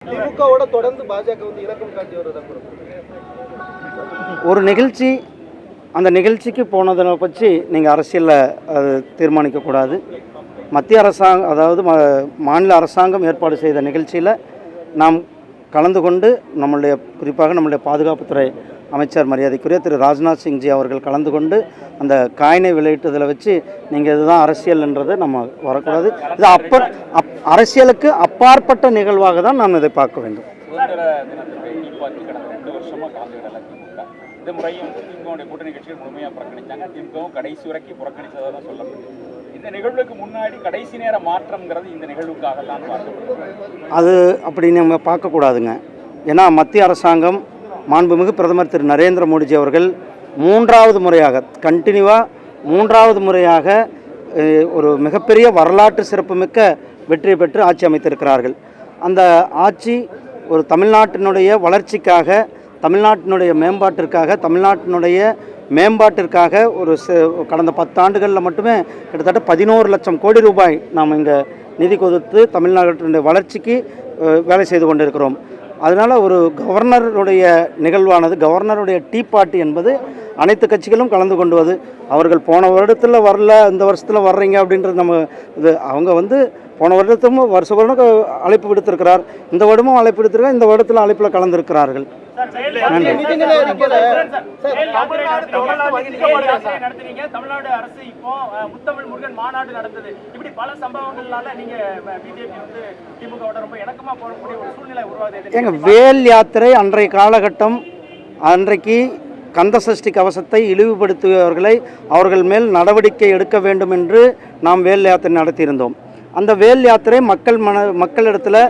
திமுகவோட தொடர்ந்து பாஜக வந்து இலக்கம் காட்டி வருவதா ஒரு நிகழ்ச்சி, அந்த நிகழ்ச்சிக்கு போனதை பற்றி நீங்கள் அரசியலில் அது தீர்மானிக்கக்கூடாது. மத்திய அரசாங்கம், அதாவது மாநில அரசாங்கம் ஏற்பாடு செய்த நிகழ்ச்சியில் நாம் கலந்து கொண்டு குறிப்பாக நம்முடைய பாதுகாப்புத்துறை அமைச்சர் மரியாதைக்குரிய திரு ராஜ்நாத் சிங்ஜி அவர்கள் கலந்து கொண்டு அந்த காயினை வெளியிட்டதில் வச்சு நீங்கள் இதுதான் அரசியல்ன்றது நம்ம வரக்கூடாது. இது அரசியலுக்கு அப்பாற்பட்ட நிகழ்வாக தான் நாம் இதை பார்க்க வேண்டும். இந்த முறையும் திமுக கூட்டணி கட்சிகள் முழுமையாக புறக்கணித்தாங்க. திமுகவும் கடைசி வரைக்கும் புறக்கணித்ததாக சொல்லப்படுது. இந்த நிகழ்வுக்கு முன்னாடி கடைசி நேர மாற்றம்ங்கிறது இந்த நிகழ்வுக்காக தான் பார்க்கப்படுது. அது அப்படி நம்ம பார்க்கக்கூடாதுங்க. ஏன்னா மத்திய அரசாங்கம் மாண்புமிகு பிரதமர் திரு நரேந்திர மோடிஜி அவர்கள் மூன்றாவது முறையாக ஒரு மிகப்பெரிய வரலாற்று சிறப்புமிக்க வெற்றி பெற்று ஆட்சி அமைத்திருக்கிறார்கள். அந்த ஆட்சி ஒரு தமிழ்நாட்டினுடைய வளர்ச்சிக்காக, தமிழ்நாட்டினுடைய மேம்பாட்டிற்காக ஒரு கடந்த 10 ஆண்டுகளில் மட்டுமே கிட்டத்தட்ட 11 லட்சம் கோடி ரூபாய் நாம் இங்கே நிதி கொடுத்து தமிழ்நாட்டினுடைய வளர்ச்சிக்கு வேலை செய்து கொண்டிருக்கிறோம். அதனால் ஒரு கவர்னருடைய நிகழ்வானது, கவர்னருடைய டீ பார்ட்டி என்பது அனைத்து கட்சிகளும் கலந்து கொண்டுவது. அவர்கள் போன வருடத்தில் வரல, இந்த வருஷத்தில் வர்றீங்க அப்படின்றது நம்ம இது அவங்க போன வருடத்தும் வருடம் அழைப்பு விடுத்திருக்கிறார், இந்த வருடமும் அழைப்பு விடுத்திருக்கார், இந்த வருடத்தில் அழைப்பில் கலந்திருக்கிறார்கள். தமிழ்நாடு அரசு இப்போ முத்தமிழ் முருகன் மாநாடு நடந்தது. இப்படி பல சம்பவங்களால நீங்க பிஜேபி திமுக ரொம்ப இணக்கமா போகக்கூடிய ஒரு சூழ்நிலை உருவாகுது. எங்க வேல் யாத்திரை அன்றைய காலகட்டம், அன்றைக்கு கந்த சஷ்டி கவசத்தை இழிவுபடுத்தியவர்களை அவர்கள் மேல் நடவடிக்கை எடுக்க வேண்டும் என்று நாம் வேல் யாத்திரை நடத்தியிருந்தோம். அந்த வேல் யாத்திரை மக்களிடத்தில்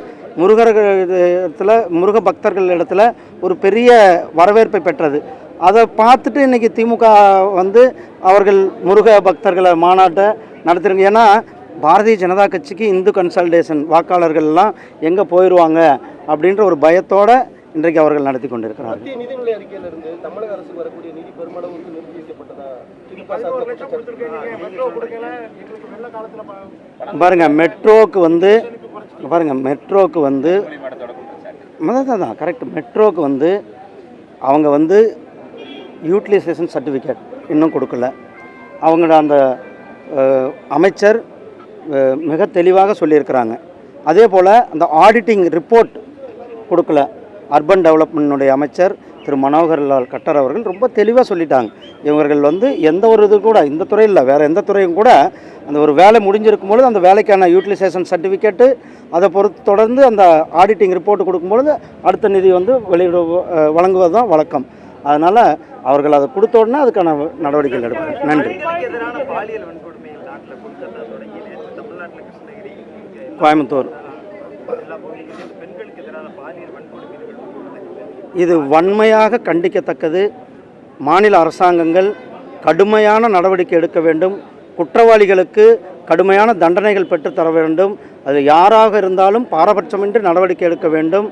முருக பக்தர்களிடத்தில் ஒரு பெரிய வரவேற்பை பெற்றது. அதை பார்த்துட்டு இன்றைக்கி திமுக அவர்கள் முருக பக்தர்களை மாநாட்டை நடத்துகிறாங்க. ஏன்னா பாரதிய ஜனதா கட்சிக்கு இந்து கன்சல்டேஷன் வாக்காளர்கள்லாம் எங்கே போயிடுவாங்க அப்படின்ற ஒரு பயத்தோடு இன்றைக்கு அவர்கள் நடத்தி கொண்டிருக்கிறார்கள். நிதிநிலை அறிக்கையிலிருந்து தமிழக அரசு வரக்கூடிய நிதி பெருமளவுக்கு நிறுத்தி வைக்கப்பட்டதா பாருங்க, மெட்ரோவுக்கு தான் கரெக்ட். மெட்ரோவுக்கு அவங்க யூட்டிலைசேஷன் சர்டிஃபிகேட் இன்னும் கொடுக்கல. அவங்களோட அந்த அமைச்சர் மிக தெளிவாக சொல்லியிருக்கிறாங்க. அதே போல் அந்த ஆடிட்டிங் ரிப்போர்ட் கொடுக்கல. அர்பன் டெவலப்மெண்ட்டுடைய அமைச்சர் திரு மனோகர் லால் கட்டர் அவர்கள் ரொம்ப தெளிவாக சொல்லிட்டாங்க. இவர்கள் எந்த ஒரு இது கூட, இந்த துறையில் வேறு எந்த துறையும் கூட அந்த ஒரு வேலை முடிஞ்சிருக்கும் பொழுது அந்த வேலைக்கான யூட்டிலைசேஷன் சர்டிஃபிகேட்டு அதை தொடர்ந்து அந்த ஆடிட்டிங் ரிப்போர்ட் கொடுக்கும்பொழுது அடுத்த நிதி வழங்குவது தான் வழக்கம். அதனால் அவர்கள் அதை கொடுத்த உடனே அதுக்கான நடவடிக்கைகள் எடுப்பாங்க. நன்றி. கோயம்புத்தூர் இது வன்மையாக கண்டிக்கத்தக்கது. மாநில அரசாங்கங்கள் கடுமையான நடவடிக்கை எடுக்க வேண்டும். குற்றவாளிகளுக்கு கடுமையான தண்டனைகள் பெற்றுத்தர வேண்டும். அது யாராக இருந்தாலும் பாரபட்சமின்றி நடவடிக்கை எடுக்க வேண்டும்.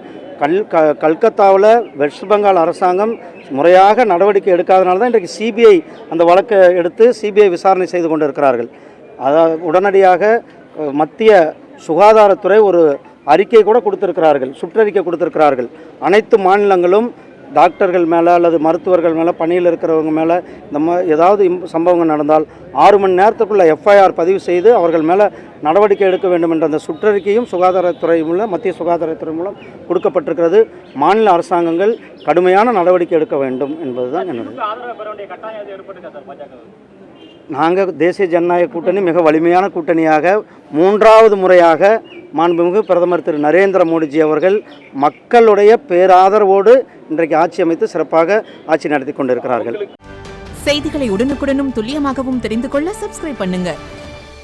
கல்கத்தாவில் வெஸ்ட் பெங்கால் அரசாங்கம் முறையாக நடவடிக்கை எடுக்காதனால தான் இன்றைக்கு சிபிஐ அந்த வழக்கை எடுத்து சிபிஐ விசாரணை செய்து கொண்டு இருக்கிறார்கள். அதாவது உடனடியாக மத்திய சுகாதாரத்துறை ஒரு அறிக்கை கூட கொடுத்திருக்கிறார்கள், சுற்றறிக்கை கொடுத்திருக்கிறார்கள். அனைத்து மாநிலங்களும் டாக்டர்கள் மேலே அல்லது மருத்துவர்கள் மேலே, பணியில் இருக்கிறவங்க மேலே ஏதாவது சம்பவங்கள் நடந்தால் 6 மணி நேரத்துக்குள்ளே எஃப்ஐஆர் பதிவு செய்து அவர்கள் மேலே நடவடிக்கை எடுக்க வேண்டும் என்ற அந்த சுற்றறிக்கையும் சுகாதாரத்துறை மூலம், மத்திய சுகாதாரத்துறை மூலம் கொடுக்கப்பட்டிருக்கிறது. மாநில அரசாங்கங்கள் கடுமையான நடவடிக்கை எடுக்க வேண்டும் என்பதுதான் என்னுடைய. நாங்கள் தேசிய ஜனநாயக கூட்டணி மிக வலிமையான கூட்டணியாக 3வது முறையாக மாண்புமிகு பிரதமர் திரு நரேந்திர மோடிஜி அவர்கள் மக்களுடைய பேராதரவோடு இன்றைக்கு ஆட்சி அமைத்து சிறப்பாக ஆட்சி நடத்தி கொண்டிருக்கிறார்கள். செய்திகளை உடனுக்குடனும் துல்லியமாகவும் தெரிந்து கொள்ள சப்ஸ்கிரைப் பண்ணுங்க.